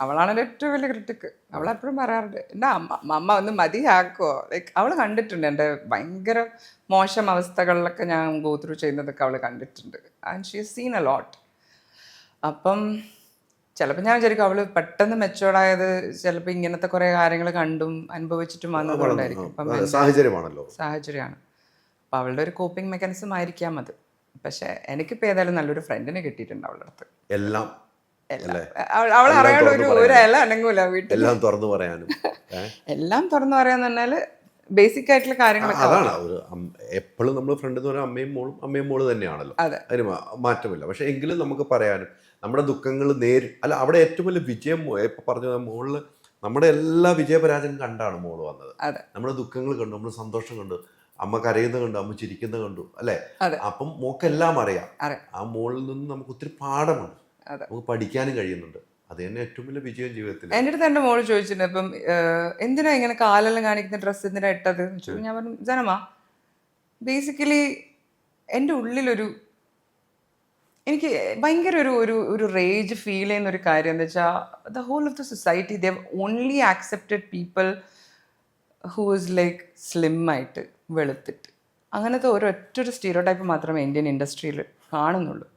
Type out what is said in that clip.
അവളാണ് ഏറ്റവും വലിയ ക്രിട്ടിക്ക്. അവളെപ്പോഴും പറയാറുണ്ട് എൻ്റെ അമ്മ ഒന്ന് മതിയാക്കുമോ. ലൈക്ക് അവൾ കണ്ടിട്ടുണ്ട് എൻ്റെ ഭയങ്കര മോശം അവസ്ഥകളിലൊക്കെ ഞാൻ ഗോ ത്രൂ ചെയ്യുന്നതൊക്കെ അവൾ കണ്ടിട്ടുണ്ട്. And she has seen a lot. അപ്പം ചിലപ്പോൾ ഞാൻ വിചാരിക്കും അവൾ പെട്ടെന്ന് മെച്ചുവേർഡായത് ചിലപ്പോൾ ഇങ്ങനത്തെ കുറേ കാര്യങ്ങൾ കണ്ടും അനുഭവിച്ചിട്ടും വന്നതുകൊണ്ടായിരിക്കും. ഇപ്പം സാഹചര്യമാണല്ലോ. സാഹചര്യമാണ്. അപ്പം അവളുടെ ഒരു കോപ്പിംഗ് മെക്കാനിസം ആയിരിക്കാം അത്. പക്ഷെ എനിക്കിപ്പോൾ ഏതായാലും നല്ലൊരു ഫ്രണ്ടിനെ കിട്ടിയിട്ടുണ്ട് അവളുടെ അടുത്ത്. എല്ലാം അവൾ അറിയാണ്ട് ഒരു ഇല അനങ്ങൂല വീട്ടിൽ. എല്ലാം തുറന്നു പറയാനും എല്ലാം തുറന്നു പറയാന്ന് പറഞ്ഞാൽ ബേസിക് ആയിട്ടുള്ള കാര്യങ്ങളൊക്കെ. അതാണ് ഒരു എപ്പോഴും നമ്മൾ ഫ്രണ്ട് എന്ന് പറഞ്ഞാൽ അമ്മയും മോള് തന്നെയാണല്ലോ, അതിന് മാറ്റമില്ല. പക്ഷെ എങ്കിലും നമുക്ക് പറയാനും നമ്മുടെ ദുഃഖങ്ങൾ അല്ല അവിടെ ഏറ്റവും വലിയ വിജയം ഇപ്പൊ പറഞ്ഞ മോളില് നമ്മുടെ എല്ലാ വിജയപരാജയം കണ്ടാണ് മോള് വന്നത്. നമ്മുടെ ദുഃഖങ്ങൾ കണ്ടു, നമ്മുടെ സന്തോഷം കണ്ടു, അമ്മ കരയുന്നത് കണ്ടു, അമ്മ ചിരിക്കുന്നത് കണ്ടു, അല്ലെ? അപ്പം മോക്കെല്ലാം അറിയാം. ആ മോളിൽ നിന്ന് നമുക്ക് ഒത്തിരി പാഠമുണ്ട്, നമുക്ക് പഠിക്കാനും കഴിയുന്നുണ്ട്. അത് തന്നെ ഏറ്റവും വലിയ വിജയം ജീവിതത്തിൽ. എൻ്റെ അടുത്ത് എൻ്റെ മോള് ചോദിച്ചിട്ടുണ്ട്, ഇപ്പം എന്തിനാ ഇങ്ങനെ കാലെല്ലാം കാണിക്കുന്ന ഡ്രസ്സ് എന്തിനാ ഇട്ടത്? ഞാൻ പറഞ്ഞു ജനമാ ബേസിക്കലി എൻ്റെ ഉള്ളിലൊരു എനിക്ക് ഭയങ്കര ഒരു റേജ് ഫീൽ ചെയ്യുന്ന ഒരു കാര്യം എന്താ വെച്ചാൽ the whole of the society they have only accepted people who is like slim ആയിട്ട് വെളുത്തിട്ട്. അങ്ങനത്തെ ഒരൊറ്റൊരു സ്റ്റീരിയോടൈപ്പ് മാത്രമേ ഇന്ത്യൻ ഇൻഡസ്ട്രിയിൽ കാണുന്നുള്ളൂ.